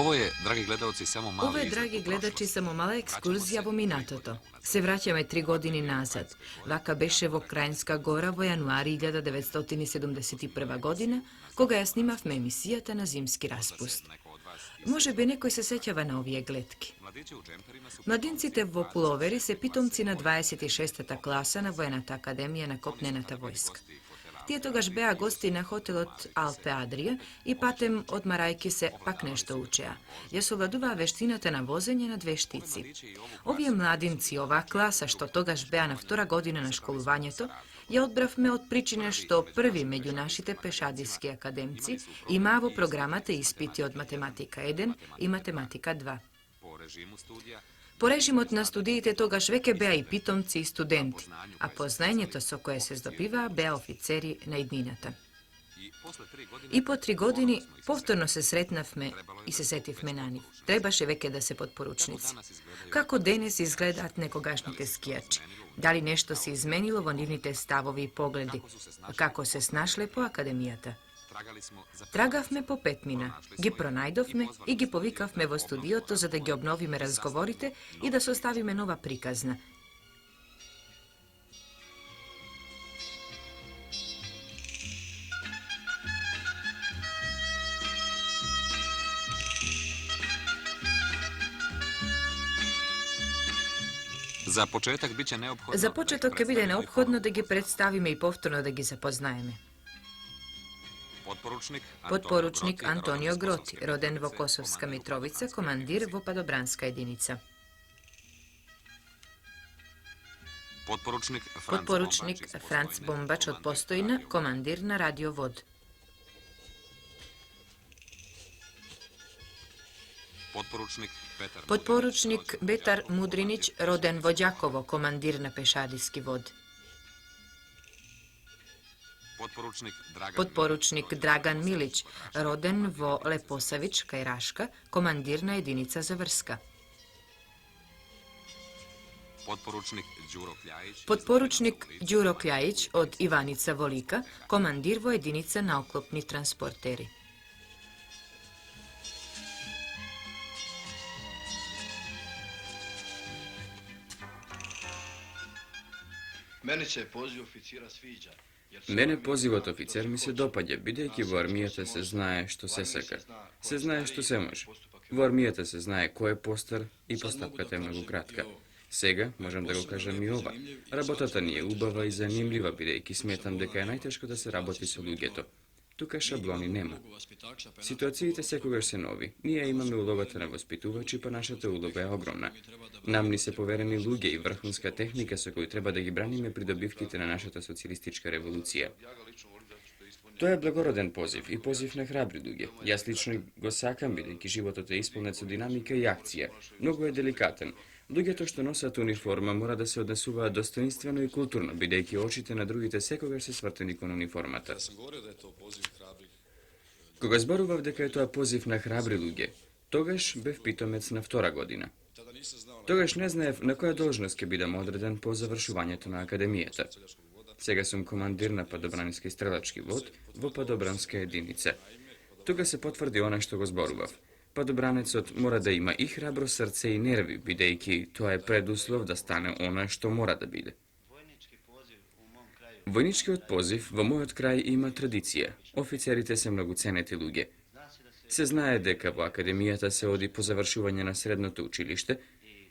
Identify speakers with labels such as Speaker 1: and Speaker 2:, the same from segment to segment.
Speaker 1: Ovo je, dragi gledalci, samo mali
Speaker 2: Ovo je, dragi gledači, samo mala ekskurzija vo Minatoto. Se vraćame 3 godine nazad. Vaka beše vo Krajinska gora vo januari 1971. godina, koga ja snimavme emisijata na zimski raspust. Može bi neko se sećava na ovije gletki. Mladinci te vo puloveri se pitomci na 26. klasa na Vojenata akademija na kopnenata vojska. Tije togaž bea gosti na hotel od Alpe Adria i patem od Marajki se pak nešto učeja, jer su vladuva veštinata na vozenje na 2 štici. Ovije mladinci, ova klasa što togaž bea na 2. godina na školovanje to, je odbrav me od pričine što prvi među našite pešadijski akademci imavo programate ispiti od matematika 1 i matematika 2. Po režimot na studijite togaž veke bea i pitomci i studenti, a poznanje to so koje se zdobiva bea oficeri na idninata. I po 3 godini povtorno se sretnavme i se setivme na njih. Trebaše veke da se podporučnici. Kako denes izgledat nekogašnjite skijači? Da li nešto se izmenilo vo nivnite stavovi i pogledi? Kako se snašle po akademijata? Tragavme po 5 mina, gi pronajdovme i gi povikavme vo studio to za da gi obnovime razgovorite i da se ostavime nova prikazna.
Speaker 1: Za početak biće neophodno...
Speaker 2: Za početok je bide neophodno da gi predstavime i povtorno da gi zapoznajeme. Podporučnik Antonio Groti, roden vo Kosovska Mitrovica, komandir vo Padobranska jedinica. Podporučnik Franc Bombač od Postojna, komandir na Radio Vod. Podporučnik Betar Mudrinić, roden vo Đakovo, komandir na Pešadijski Vod. Podporučnik Dragan Milić, roden vo Leposavić, Kajraška, komandirna jedinica Zavrska. Podporučnik Đuro Kljajić od Ivanica Volika, komandir vo jedinica na oklopni transporteri.
Speaker 3: Mene poziv od oficer mi se dopadje, bidejki vo armijata se znaje što se seka. Se znaje što se može. Vo armijata se znaje ko je postar i postavkata je mnogo kratka. Sega, možem da go kažem i ova. Rabotata nije ubava i zanimljiva, bidejki smetam deka je najteško da se raboti sa lugeto. Tuka šabloni nema. Situacijite se kogaž se novi. Nije imame ulogata na vospituvači, pa našata uloga je ogromna. Nam ni se povereni luge i vrhunska tehnika sa koju treba da gi branime pridobivkite na našata socijalistička revolucija. To je blagoroden poziv i poziv na hrabri luge. Ja slično go sakam bidejki životote ispolnecu dinamika i akcija. Mnogo je delikatan. Luge to što nosat uniforma mora da se odnesuva dostojinstveno i kulturno, bidejki očite na drugite se kogaž se svrteni kon uniformata. Koga zboruvav deka je to poziv na hrabri luge, togaž bev pitomec na 2. godina. Togaž ne znajev na koja dožnost ke bidam odreden po završuvanju to na akademijeta. Sega sam komandir na Padobranski strelački vod vo Padobranske jedinice. Toga se potvrdi ona što go zboruvav. Padobranec mora da ima i hrabro srce i nervi, bidejki to je preduslov da stane ona što mora da bide. Vojnički odpoziv vo moj kraj ima tradicije. Oficerite se mnogo ceneti luge. Se znaje deka vo akademijata se odi po završuvanje na srednoto učilište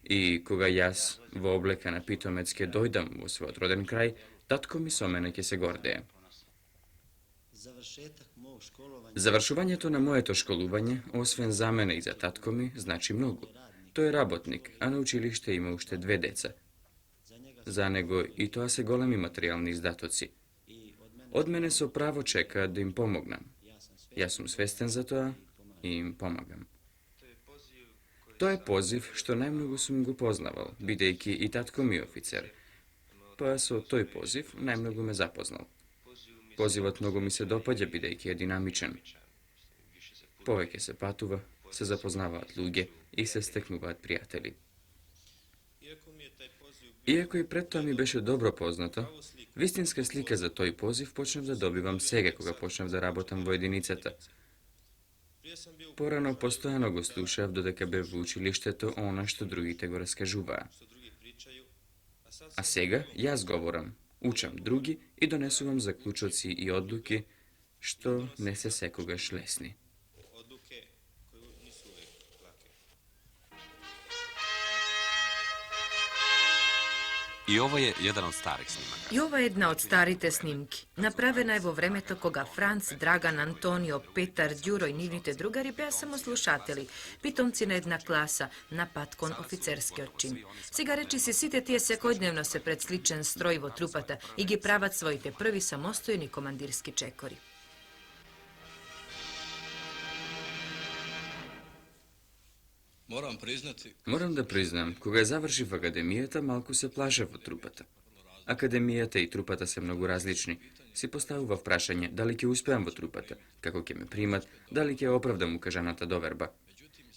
Speaker 3: i koga jas vo obleka na pitomecke dojdam vo svoj odroden kraj, tatko mi somene ke se gordeje. Završuvanje to na moje to školuvanje, osven za mene i za tatko mi, znači mnogo. To je rabotnik, a na učilište ima ušte 2 deca. Za nego i to se golemi materijalni izdatoci. Od mene se pravo čeka da im pomognam. Ja sam svestan za to i im pomagam. To je poziv što najmnogo sam go poznaval, bidejki i tatko mi oficer. Pa so toj poziv najmnogo me zapoznal. Pozivat mnogo mi se dopadja, bidejki je dinamičan. Poveke se patuva, se zapoznavat luge i se steknuvat prijatelji. Iako i pred to mi beše dobro poznato, vistinska slika za toj poziv počnem da dobivam sege koga počnem da rabotam vo jedinicata. Порано постојано го слушав додека бев во училиштето она што другите го раскажуваа. А сега јас говорам, учам други и донесувам заклучоци и одлуки што не се секогаш лесни.
Speaker 1: I ovo je jedan od starih snimaka.
Speaker 2: I ova je jedna od starite snimki. Napravena je во времето кога Франц, Драган, Антонио, Петар, Ѓуро и нивните другари беа само слушатели, питомци на една класа, на пат кон офицерскиот чин. Сега речи си сите тие секојдневно се пред сличен строј во трупата и ги прават своите први самостојни командирски чекори.
Speaker 3: Морам да признам, кога завршив академијата, малку се плашев од трупата. Академијата и трупата се многу различни. Си поставував прашање дали ќе успеам во трупата, како ќе ме примат, дали ќе оправдам укажаната доверба.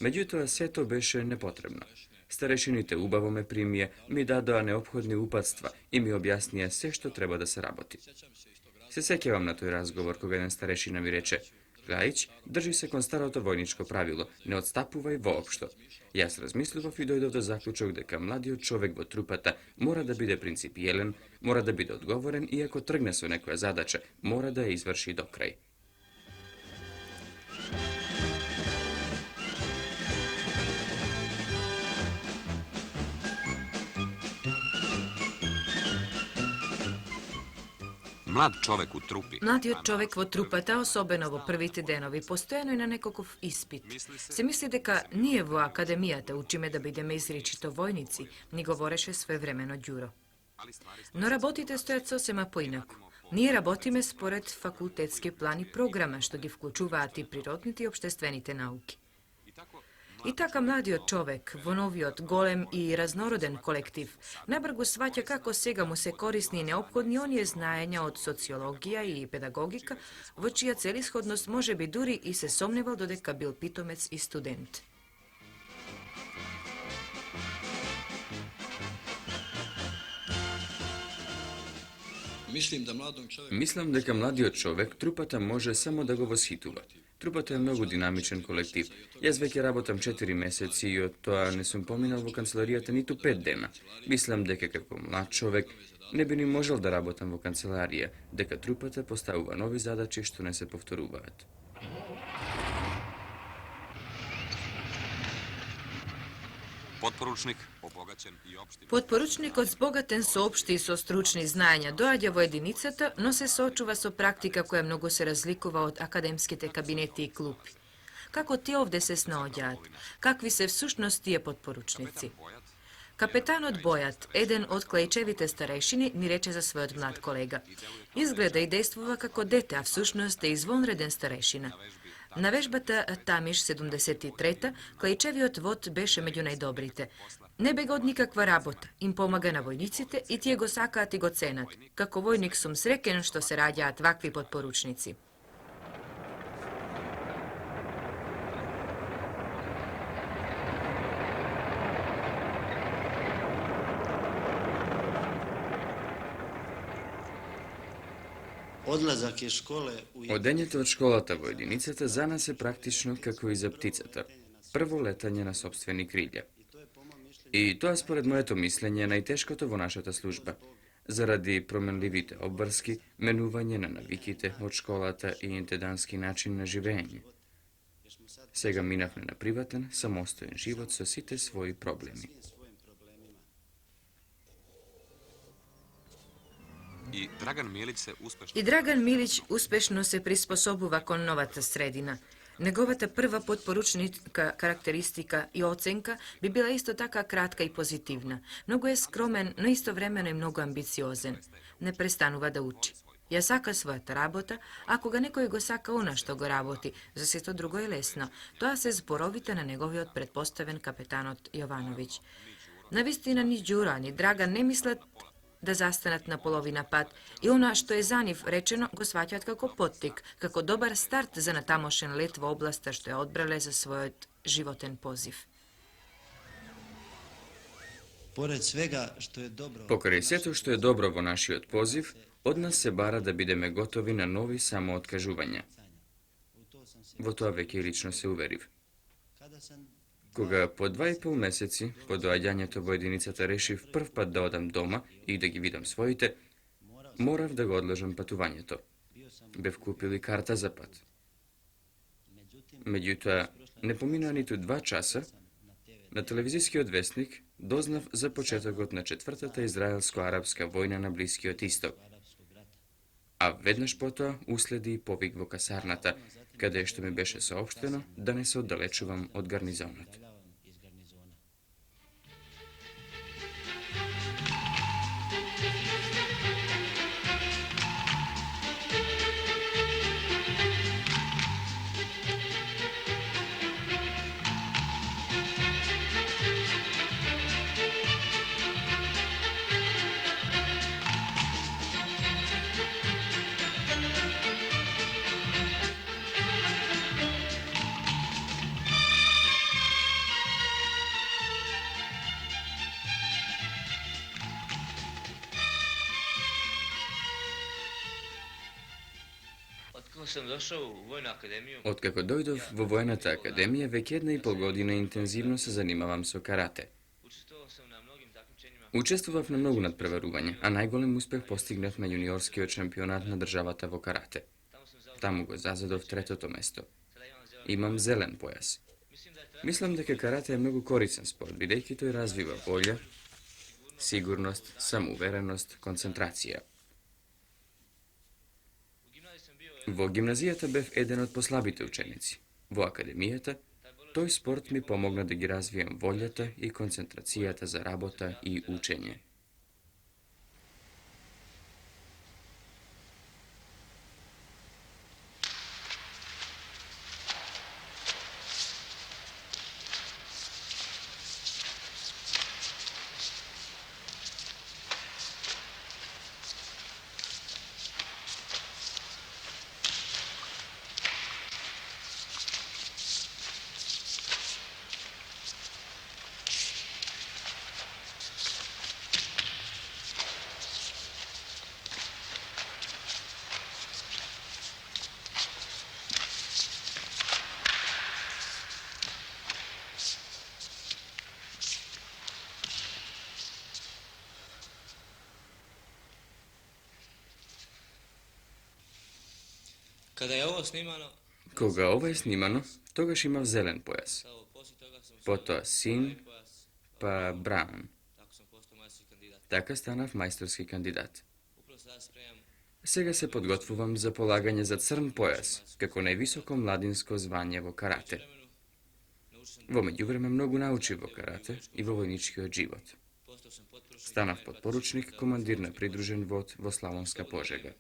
Speaker 3: Меѓутоа, сето беше непотребно. Старешините убаво ме примија, ми дадоа неопходни упатства и ми објаснија се што треба да се работи. Се сеќавам на тој разговор кога еден старешина ми рече: Гајич, држи се кон старото војничко правило, не отстапувај воопшто. Јас размислував и дојдов до заклучок дека младиот човек во трупата мора да биде принципиелен, мора да биде одговорен и ако тргне со некоја задача, мора да ја изврши до крај.
Speaker 1: Mlad čovek u trupi.
Speaker 2: Младиот човек во трупата, особено во првите денови, постојано е на некаков испит. Се мисли дека ние во академијата учиме да бидеме изричито војници, ни говореше своевремено Ѓуро. Но работите стојат сосема поинаку. Ние работиме според факултетски план и програма, што ги вклучуваат и природните и обштествените науки. И така младиот човек во новиот голем и разнороден колектив набргу сваќа како сега му се корисни и неопходни оние знаења од социологија и педагогика, во чија целисходност може би дури и се сомневал додека бил питомец и студент.
Speaker 3: Мислам дека младиот човек трупата може само да го восхитува. Трупата е многу динамичен колектив. Јас веќе работам 4 месеци и од тоа не сум поминал во канцеларијата ниту 5 дена. Мислам дека како млад човек не би ни можел да работам во канцеларија, дека трупата поставува нови задачи што не се повторуваат.
Speaker 1: Potporučnik, obogaćen i opštim.
Speaker 2: Подпоручникот збогатен со општи и со стручни знаења доаѓа во единицата, но се соочува со практика која многу се разликува од академските кабинети и клупи. Како тие овде се снаоѓаат? Какви се всушност тие подпоручници? Капетанот Бојат, еден од Клејчевите старешини, ни рече за својот млад колега. Изгледа и действува како дете, а всушност е извонреден старешина. На вежбата Тамиш 73-та, Клејчевиот вод беше меѓу најдобрите. Не бега од никаква работа, им помага на војниците и тие го сакаат и го ценат. Како војник сум среќен што се раѓаат вакви подпоручници.
Speaker 4: Одлазак из школе у
Speaker 3: Одењето од школата во единицата за нас е практично како и за птицата. Прво летање на сопствени крилја. И тоа според моето мислење е најтешкото во нашата служба, заради променливите обврски, менување на навиките од школата и интендански начин на живење. Сега минавме на приватен, самостоен живот со сите своји проблеми.
Speaker 1: I Dragan Milić se uspešno...
Speaker 2: И Драган Милиć успешно се приспособува кон новата средина. Неговата прва подпоручничка карактеристика и оценка би била исто така кратка и позитивна. Многу е скромен, но истовремено е многу амбициозен. Не престанува да учи. Ја сака својата работа, а кога некој го сака она што го работи, за сето друго е лесно. Тоа се зборовите на неговиот предпоставен капетанот Јовановиќ. Навистина ни Ѓура, ни Драган не мислат да застанат на половина пат и она што е за нив речено го сваќаат како поттик, како добар старт за натамошен лет во областа што ја одбрале за својот животен позив.
Speaker 4: Поред свега што е добро.
Speaker 3: Покрај сето што е добро во нашиот позив, од нас се бара да бидеме готови на нови самооткажувања. Во тоа веќе и лично се уверив.
Speaker 4: Kada sam
Speaker 3: Кога по 2,5 месеци по доаѓањето во единицата решив прв пат да одам дома и да ги видам своите, морав да го одложам патувањето. Бев купил и карта за пат. Меѓутоа, не поминаа ниту 2 часа, на телевизискиот вестник дознав за почетокот на четвртата израелско-арапска војна на Блискиот Исток, а веднаш потоа уследи и повик во касарната, каде што ми беше соопштено да не се оддалечувам од гарнизонот.
Speaker 4: iz garnizona.
Speaker 5: Otkako sam došao u Vojnu akademiju,
Speaker 3: Откако дојдов во војната академија, веќе 1,5 година интензивно се занимавам со карате.
Speaker 5: učestvovao sam na mnogim takmičenjima.
Speaker 3: Учествував на многу надпреварувања, а најголем успех постигнав на јуниорскиот шампионат на државата во карате.
Speaker 5: Tamo sam zauzeo.
Speaker 3: Таму го зазедов третото место.
Speaker 5: Sada imam zelen.
Speaker 3: Имам зелен појас.
Speaker 5: Mislim da je trener
Speaker 3: Мислам дека карате е многу корисен спорт, бидејќи тој развива волја, сигурност, самоувереност, концентрација.
Speaker 5: u gimnaziji sam bio
Speaker 3: Во гимназијата бев еден од послабите ученици. Во академијата, тој спорт ми помогна да ги развијам волјата и концентрацијата за работа и учење.
Speaker 5: Kada je ovo snimano,
Speaker 3: Кога ова е снимано, тогаш имав зелен појас,
Speaker 5: evo, poslije toga sam
Speaker 3: потоа син,
Speaker 5: pojas,
Speaker 3: па браун.
Speaker 5: tako sam postao majstorski kandidat.
Speaker 3: Така станав мајсторски кандидат.
Speaker 5: Upravo sada spremam
Speaker 3: Сега се подготвувам за полагање за црн појас, како највисоко младинско звање во карате.
Speaker 5: vremenu, naučio sam,
Speaker 3: Во меѓувреме многу научив во карате и во војничкиот живот.
Speaker 5: postao sam potporučnik.
Speaker 3: Станав подпоручник, командир на придружен вод во Славонска Пожега.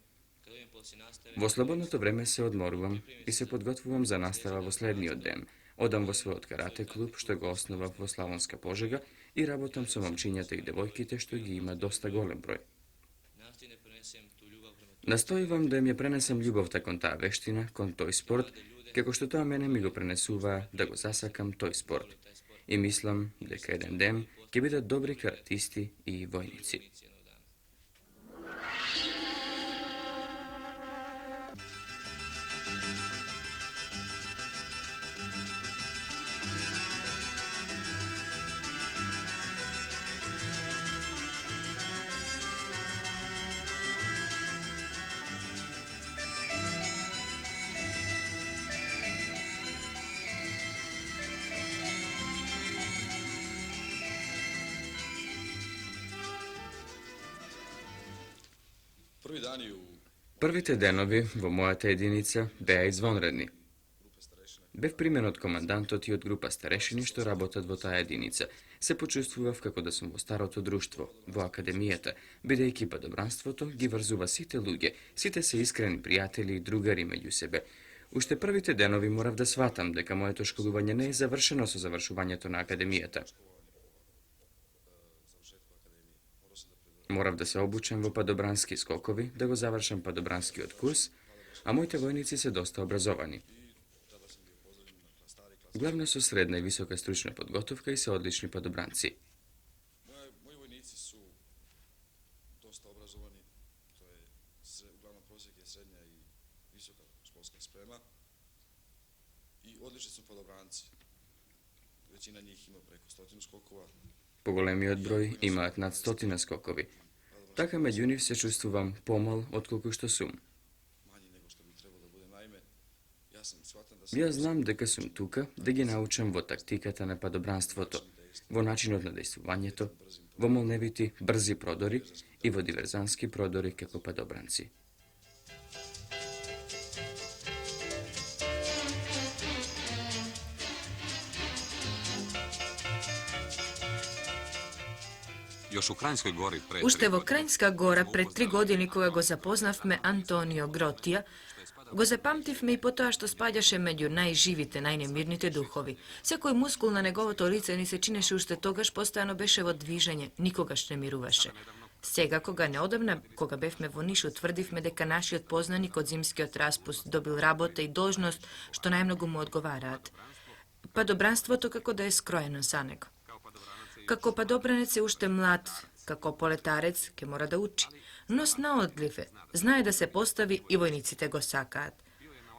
Speaker 5: Kada idem poslije nastave,
Speaker 3: Во слободното време се одморувам и се подготвувам за настава во следниот ден. Одам во својот карате клуб што го основав во Славонска Пожега и работам со момчињата и девојките што ги има доста голем број.
Speaker 5: nastojim da prenesem tu ljubav prema
Speaker 3: Настојувам да ја пренесам љубовта кон таа вештина, кон тој спорт, како што тоа мене ми го пренесува да го засакам тој спорт. И мислам дека еден ден ќе бидат добри каратисти и војници.
Speaker 5: jednog dana.
Speaker 6: Prvi dani u
Speaker 3: Првите денови во мојата единица беа извонредни. Бев примен од командантот и од група старешини што работат во таа единица. Се почувствував како да сум во старото друштво, во академијата, бидејќи падобранството ги врзува сите луѓе, сите се искрени пријатели и другари меѓу себе. Уште првите денови морав да сватам дека моето школување не е завршено со завршувањето на академијата. Морав да се обучам во падобрански скокови, да го завршам падобранскиот курс, а моите војници се доста образовани. Главно со средна и висока стручна подготовка и се одлични падобранци.
Speaker 6: moji vojnici su dosta obrazovani, to je uglavnom prosjek je srednja i visoka školska sprema. odlični su padobranci. Većina njih ima preko 100 skokova.
Speaker 3: Поголемиот број имаат над 100 скокови. Така меѓу нив се чувствувам помал отколку што сум.
Speaker 6: Manji nego što bi trebalo da bude. Naime, ja sam shvatan da sam...
Speaker 3: Ја знам дека сум тука да ги научам во тактиката на падобранството, во начинот на дејствувањето, во молневити брзи продори и во диверзански продори како падобранци.
Speaker 1: Još u Kranjskoj gori pre
Speaker 2: Уште во Крајнска гора пред 3 години кога го запознавме Антонио Гротија, го запамтивме и по тоа што спаѓаше меѓу најживите, најнемирните духови. Секој мускул на неговото лице ни се чинеше уште тогаш постојано беше во движење, никогаш не мируваше. Сега, кога неодамна, кога бевме во Ниш, утврдивме дека нашиот познаник од зимскиот распуст добил работа и должност што најмногу му одговараат. Падобранството како да е скроено за него. Како падобранец е уште млад, како полетарец ке мора да учи, но снаодлив е, знае да се постави и војниците го сакаат.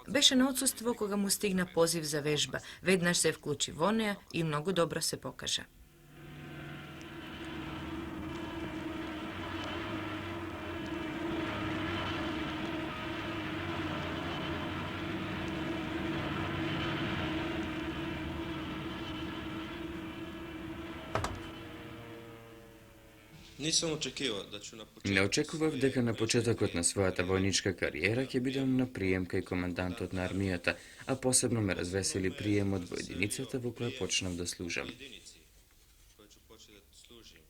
Speaker 2: Беше на отсуство кога му стигна позив за вежба, веднаш се вклучи во неа и многу добро се покажа.
Speaker 5: Nisam očekivao da ću na početku...
Speaker 3: Не очекував дека на почетокот на својата војничка кариера ќе бидам на прием кај командантот на армијата, а посебно ме развесели приемот во единицата во која почнав да служам.
Speaker 5: jedinici koju ću početi da služim.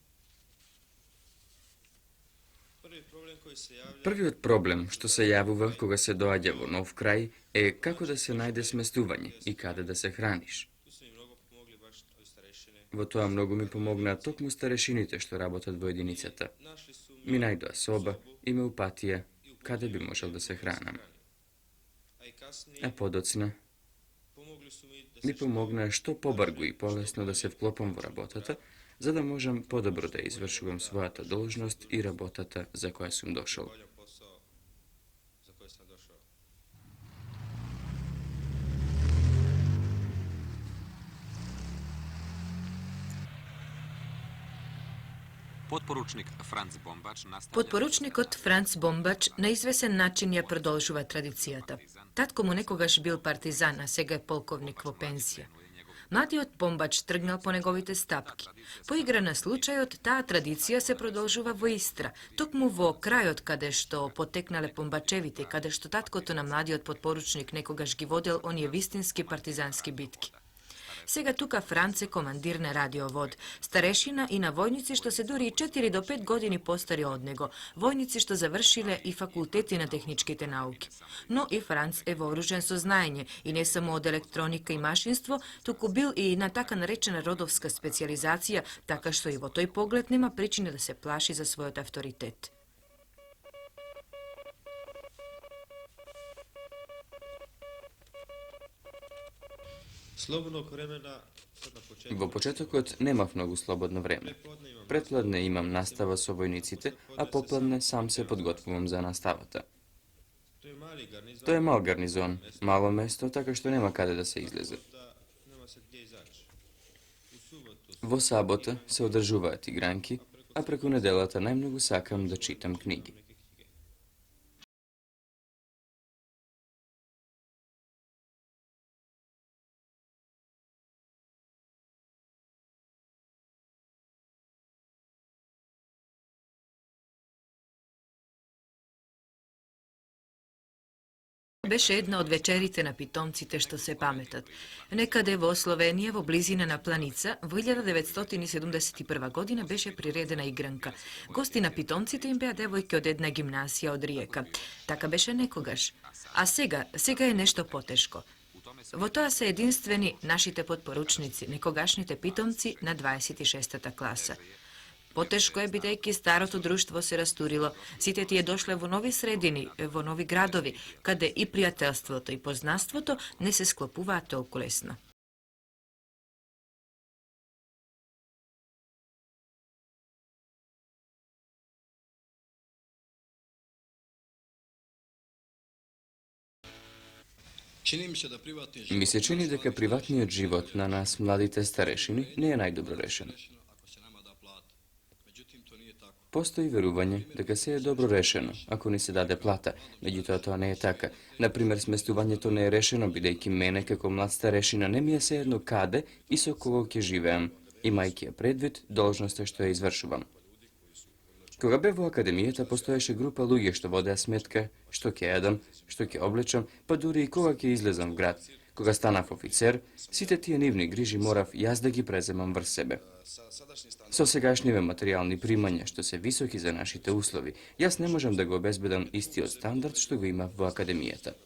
Speaker 5: Prvi problem koji se javlja
Speaker 3: Првиот проблем што се јавува кога се доаѓа во нов крај е како да се најде сместување и каде да се храниш.
Speaker 5: tu su mi mnogo pomogli baš ovi starešine.
Speaker 3: Во тоа многу ми помогнаа токму старешините што работат во единицата.
Speaker 5: Našli su
Speaker 3: Ми најдоа соба и ме упатија каде би можел да се хранам.
Speaker 5: a i kasnije
Speaker 3: А подоцна
Speaker 5: pomogli su mi da
Speaker 3: ми помогнаа што побргу и полесно да се вклопам во работата, за да можам подобро да извршувам својата должност и работата за која сум дошол.
Speaker 5: obavljam posao za koji sam došao.
Speaker 1: Potporučnik Franz Bombač nastavlja...
Speaker 2: Подпоручникот Франц Бомбач на извесен начин ја продолжува традицијата. Татко му некогаш бил партизан, а сега е полковник во пензија. Младиот Бомбач тргнал по неговите стапки. По игра на случајот, таа традиција се продолжува во Истра, токму во крајот каде што потекнале Бомбачевите и каде што таткото на младиот подпоручник некогаш ги водел оние вистински партизански битки. Сега тука Франц е командир на радиовод, старешина и на војници што се дури и 4 до 5 години постари од него, војници што завршиле и факултети на техничките науки. Но и Франц е вооружен со знаење и не само од електроника и машинство, туку бил и на така наречена родовска специализација, така што и во тој поглед нема причина да се плаши за својот авторитет.
Speaker 5: Slobodnog vremena sad na početku.
Speaker 3: Во почетокот немав многу слободно време. Предпладне имам настава со војниците, а попладне сам се подготвувам за наставата.
Speaker 5: To je mali garnizon
Speaker 3: Тоа е мал гарнизон, мало место, така што нема каде да се излезе.
Speaker 5: da nema se gdje izaći. U subotu
Speaker 3: Во сабота се одржуваат игранки, а преку неделата најмногу сакам да читам книги.
Speaker 2: Беше една од вечерите на питомците што се паметат. Некаде во Словенија, во близина на Планица, во 1971 година беше приредена игранка. Гости на питомците им беа девојки од една гимназија од Риека. Така беше некогаш. А сега е нешто потешко. Во тоа се единствени нашите подпоручници, некогашните питомци на 26-та класа. Потешко е бидејќи старото друштво се растурило, сите тие дошле во нови средини, во нови градови, каде и пријателството и познанството не се склопуваат толку лесно.
Speaker 5: Čini mi se da privatni
Speaker 3: Mi se čini da privatniот живот на нас, младите старешини, не е најдобро решено.
Speaker 5: ako se nama da plata. Međutim, to nije tako.
Speaker 3: Постои верување дека се е добро решено, ако ни се даде плата, меѓутоа тоа не е така. Например, сместувањето не е решено, бидејќи мене, како млад старешина, не ми е сеедно каде и со кого ќе живеам, имајќи ја предвид должноста што ја извршувам. Кога бев во академијата, постоеше група луѓе што водеа сметка што ќе јадам, што ќе облечам, па дури и кога ќе излезам в град. Кога станав офицер, сите тие нивни грижи морав јас да ги преземам врз себе. Со сегашниве материјални примања, што се високи за нашите услови, јас не можам да го обезбедам истиот стандард што го имав во академијата.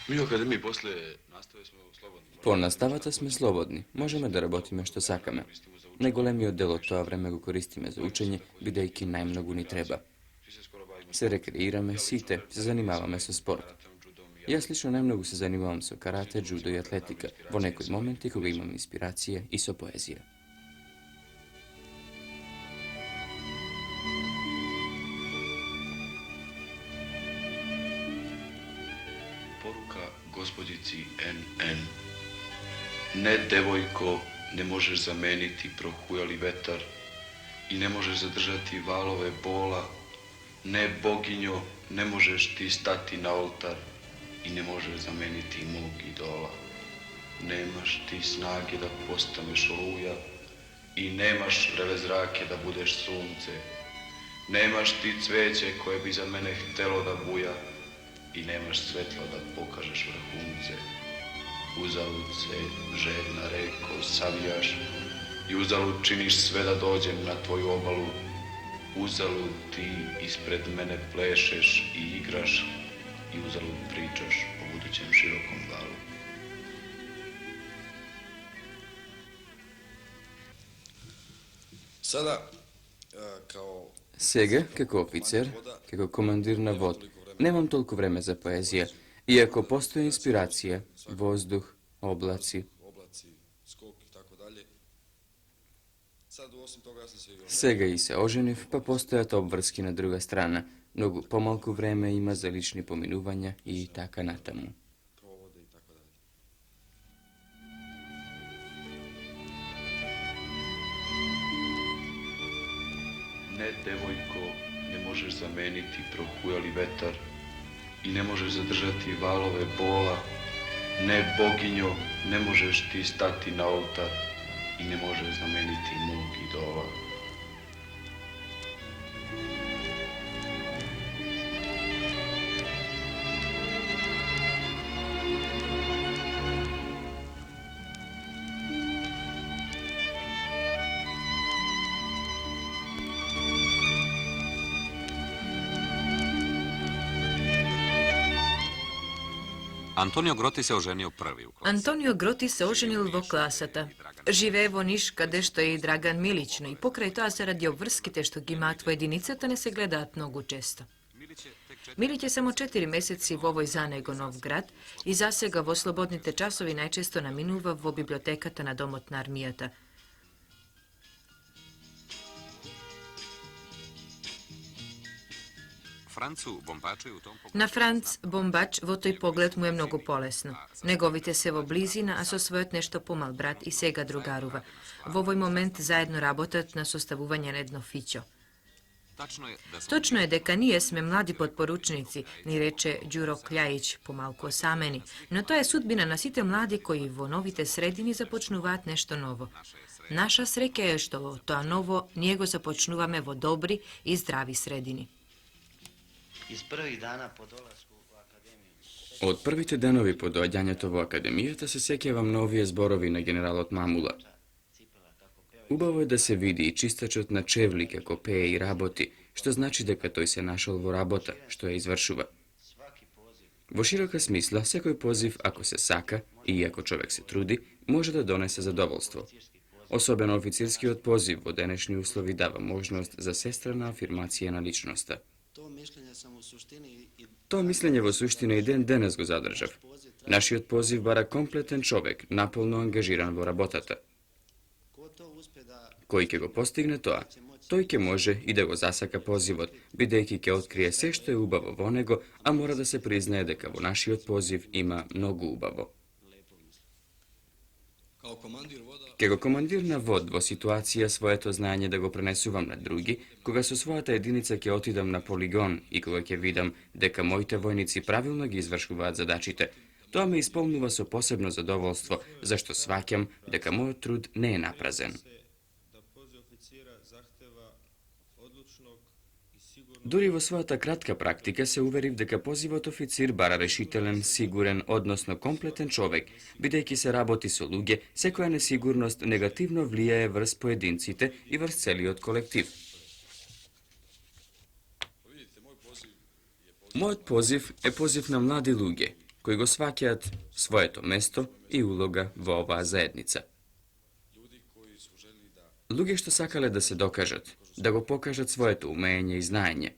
Speaker 6: Mi u akademiji posle nastave smo slobodni.
Speaker 3: По наставата сме слободни, можеме да работиме што сакаме. Најголемиот дел од тоа време го користиме за учење, бидејќи најмногу ни треба. Се рекреираме сите, се занимаваме со спорт. Јас лично најмногу се занимавам со карате, джудо и атлетика, во некои моменти кога имам инспирација и со поезија.
Speaker 7: Poruka gospođici NN. Ne, devojko, ne možeš zameniti prohujali vetar i ne možeš zadržati valove bola. Ne, boginjo, ne možeš ti stati na oltar i ne možeš zameniti mog idola. Nemaš ti snage da postaneš oluja i nemaš vrele zrake da budeš sunce. Nemaš ti cveće koje bi za mene htelo da buja i nemaš svetla da pokažeš vrhunce. Uzalud se, žedna reko, savijaš i uzalud činiš sve da dođem na tvoju obalu. Uzalud ti ispred mene plešeš i igraš i uzalud pričaš o budućem širokom valu.
Speaker 6: Sada, kao
Speaker 3: Сега, како офицер, како командир на вод, немам толку време за поезија, иако постои инспирација, воздух, облаци.
Speaker 6: oblaci, skok i tako dalje. Sad, osim toga, ja sam se
Speaker 3: Сега и се оженив, па постојат обврски на друга страна, многу помалку време има за лични поминувања и така натаму.
Speaker 6: provode i tako dalje.
Speaker 7: Ne, devojko, ne možeš zameniti prohujali vetar i ne možeš zadržati valove bola. Ne, boginjo, ne možeš ti stati na oltar i ne možeš zameniti mog idola.
Speaker 1: Antonio Groti se oženio prvi u klasi.
Speaker 2: Antonio Groti se oženil во класата. Живее во Ниш, каде што е и Драган Милич, но и покрај тоа заради обврските што ги имаат во единицата не се гледаат многу често. Милиќ е само 4 месеци во овој за него нов град и засега во слободните часови најчесто наминува во библиотеката на домот на армијата.
Speaker 1: Francu Bombaču je u tom pogledu
Speaker 2: На Франц Бомбач во тој поглед му е многу полесно. Неговите се во близина, а со својот нешто помал брат и сега другарува. Во овој момент заедно работат на составување на едно фиќо. Точно е дека ние сме млади подпоручници, ни рече Ѓуро Кљајич, помалку осамени, но тоа е судбина на сите млади кои во новите средини започнуваат нешто ново. Наша среќа е што тоа ново ние го започнуваме во добри и здрави средини.
Speaker 4: Iz prvih dana po dolasku u akademiju.
Speaker 3: Од првите денови по доаѓањето во академијата се сеќавам на овие зборови на генералот Мамула.
Speaker 4: Cipela kako peva
Speaker 3: Убаво е да се види и чистачот на чевли како пее и работи, што значи дека тој се нашол во работа, што ја извршува. Во широка смисла, секој позив, ако се сака и ако човек се труди, може да донесе задоволство. Особено официрскиот позив во денешни услови дава можност за сестрана афирмација на личноста. Тоа мислење во суштина и ден денес го задржав. Нашиот позив бара комплетен човек, наполно ангажиран во работата. Кој ќе го постигне тоа, тој ќе може и да го засака позивот, бидејќи ќе открие се што е убаво во него, а мора да се признае дека во нашиот позив има многу убаво. Како командир на вод во ситуација своето знаење да го пренесувам на други, кога со својата единица ќе отидам на полигон и кога ќе видам дека моите војници правилно ги извршуваат задачите, тоа ме исполнува со посебно задоволство, зашто сваќам дека мојот труд не е напразен.
Speaker 5: Da poziv oficira zahteva odlučnog i sigurnog
Speaker 3: Дури во својата кратка практика се уверив дека позивот официр бара решителен, сигурен, односно комплетен човек, бидејќи се работи со луѓе, секоја несигурност негативно влијае врз поединците и врз целиот колектив. Мојот позив е позив на млади луѓе, кои го сваќаат своето место и улога во оваа заедница. Луѓе што сакале да се докажат, да го покажат своето умење и знаење.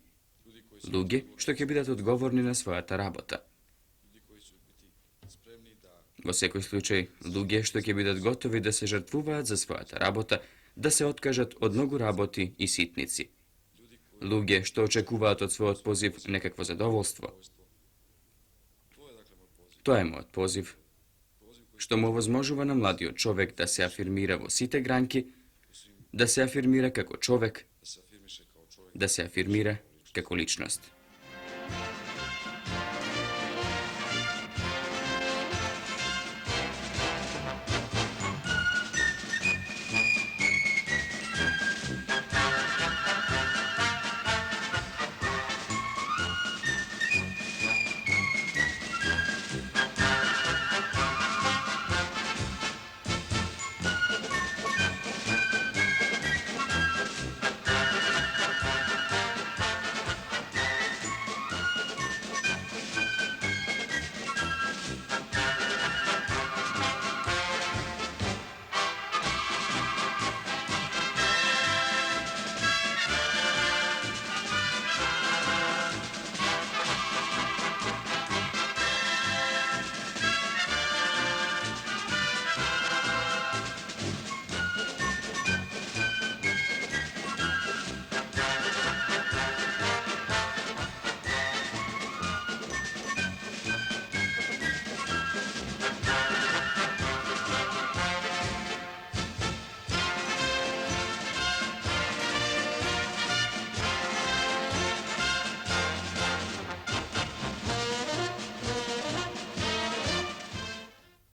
Speaker 3: Луѓе што ќе бидат одговорни на својата работа. Во секој случај, луѓе што ќе бидат готови да се жртвуваат за својата работа, да се откажат од многу работи и ситници. Луѓе што очекуваат од својот позив некакво задоволство. Тоа е мојот позив, што му овозможува на младиот човек да се афирмира во сите гранки, да се афирмира како човек, да се афирмира како личност.